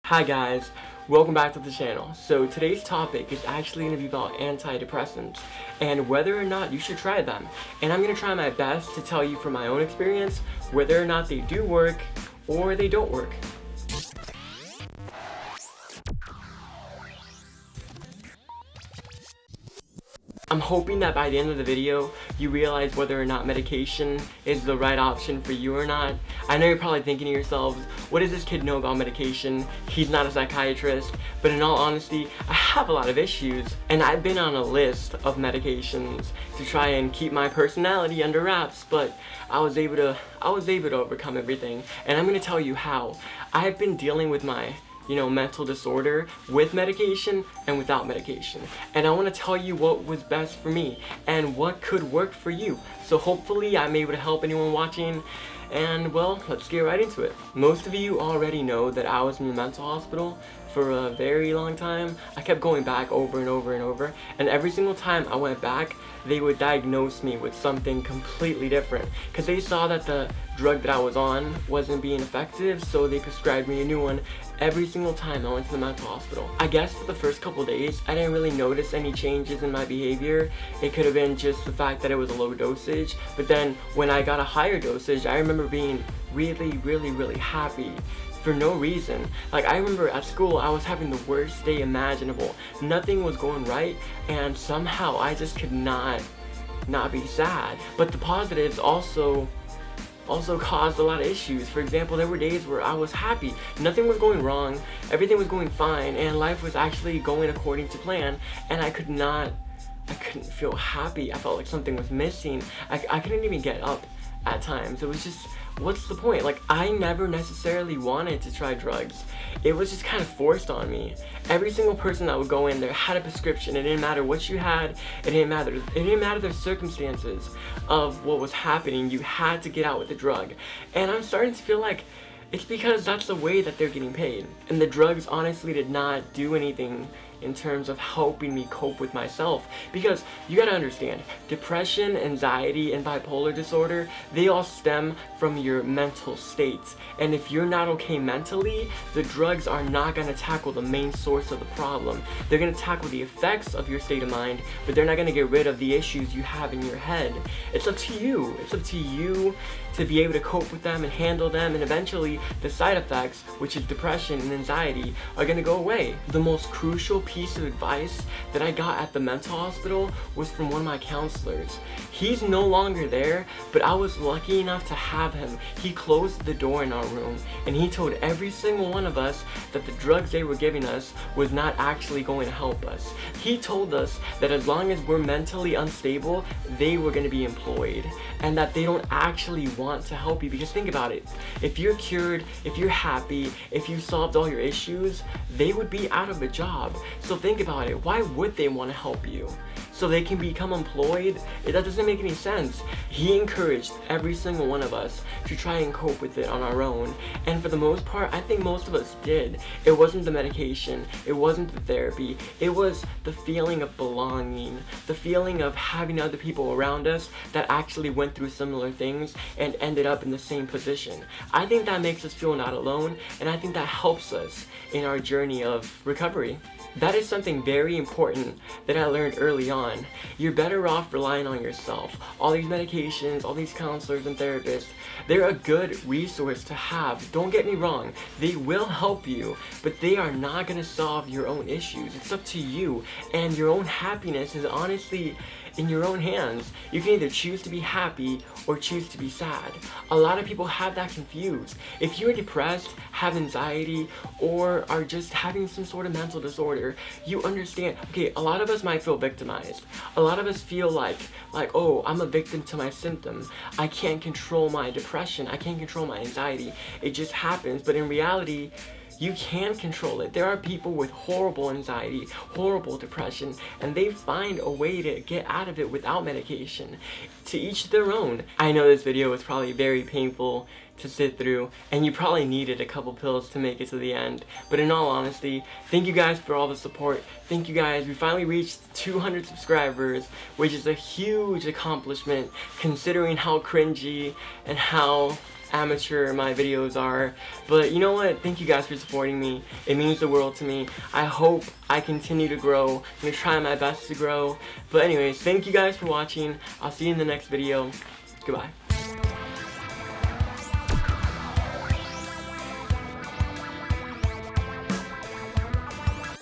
Hi guys, welcome back to the channel. So today's topic is actually going to be about antidepressants and whether or not you should try them. And I'm going to try my best to tell you from my own experience whether or not they do work or they don't work. I'm hoping that by the end of the video, you realize whether or not medication is the right option for you or not. I know you're probably thinking to yourselves, what does this kid know about medication? He's not a psychiatrist. But in all honesty, I have a lot of issues, and I've been on a list of medications to try and keep my personality under wraps, but I was able to overcome everything, and I'm going to tell you how. I've been dealing with my mental disorder with medication and without medication. And I want to tell you what was best for me and what could work for you. So hopefully I'm able to help anyone watching. And well, let's get right into it. Most of you already know that I was in the mental hospital for a very long time. I kept going back over and over and over, and every single time I went back, they would diagnose me with something completely different because they saw that the drug that I was on wasn't being effective, so they prescribed me a new one every single time I went to the mental hospital. I guess for the first couple days, I didn't really notice any changes in my behavior. It could have been just the fact that it was a low dosage, but then when I got a higher dosage, I remember being really happy for no reason. Like, I remember at school, I was having the worst day imaginable. Nothing was going right, and somehow I just could not be sad. But the positives also caused a lot of issues. For example, there were days where I was happy. Nothing was going wrong, everything was going fine, and life was actually going according to plan, and I couldn't feel happy. I felt like something was missing. I couldn't even get up at times. It was just, what's the point? Like, I never necessarily wanted to try drugs. It was just kind of forced on me. Every single person that would go in there had a prescription. It didn't matter what you had. It didn't matter the circumstances of what was happening. You had to get out with the drug. And I'm starting to feel like it's because that's the way that they're getting paid. And the drugs honestly did not do anything in terms of helping me cope with myself. Because you gotta understand, depression, anxiety, and bipolar disorder, they all stem from your mental states. And if you're not okay mentally, the drugs are not gonna tackle the main source of the problem. They're gonna tackle the effects of your state of mind, but they're not gonna get rid of the issues you have in your head. It's up to you. It's up to you to be able to cope with them and handle them, and eventually the side effects, which is depression and anxiety, are gonna go away. The most crucial piece of advice that I got at the mental hospital was from one of my counselors. He's no longer there, but I was lucky enough to have him. He closed the door in our room, and he told every single one of us that the drugs they were giving us was not actually going to help us. He told us that as long as we're mentally unstable, they were going to be employed, and that they don't actually want to help you. Because think about it, if you're cured, if you're happy, if you solved all your issues, they would be out of a job. So think about it, why would they want to help you? So they can become employed? That doesn't make any sense. He encouraged every single one of us to try and cope with it on our own. And for the most part, I think most of us did. It wasn't the medication, it wasn't the therapy, it was the feeling of belonging, the feeling of having other people around us that actually went through similar things and ended up in the same position. I think that makes us feel not alone, and I think that helps us in our journey of recovery. That is something very important that I learned early on. You're better off relying on yourself. All these medications, all these counselors and therapists, they're a good resource to have. Don't get me wrong, they will help you, but they are not going to solve your own issues. It's up to you, and your own happiness is honestly in your own hands. You can either choose to be happy or choose to be sad. A lot of people have that confused. If you're depressed, have anxiety, or are just having some sort of mental disorder, you understand, okay, a lot of us might feel victimized. A lot of us feel like, oh, I'm a victim to my symptoms. I can't control my depression. I can't control my anxiety. It just happens. But in reality, you can control it. There are people with horrible anxiety, horrible depression, and they find a way to get out of it without medication. To each their own. I know this video was probably very painful to sit through, and you probably needed a couple pills to make it to the end. But in all honesty, thank you guys for all the support. Thank you guys. We finally reached 200 subscribers, which is a huge accomplishment considering how cringy and how amateur my videos are. But you know what? Thank you guys for supporting me. It means the world to me. I hope I continue to grow. I'm gonna try my best to grow. But anyways, thank you guys for watching. I'll see you in the next video. Goodbye.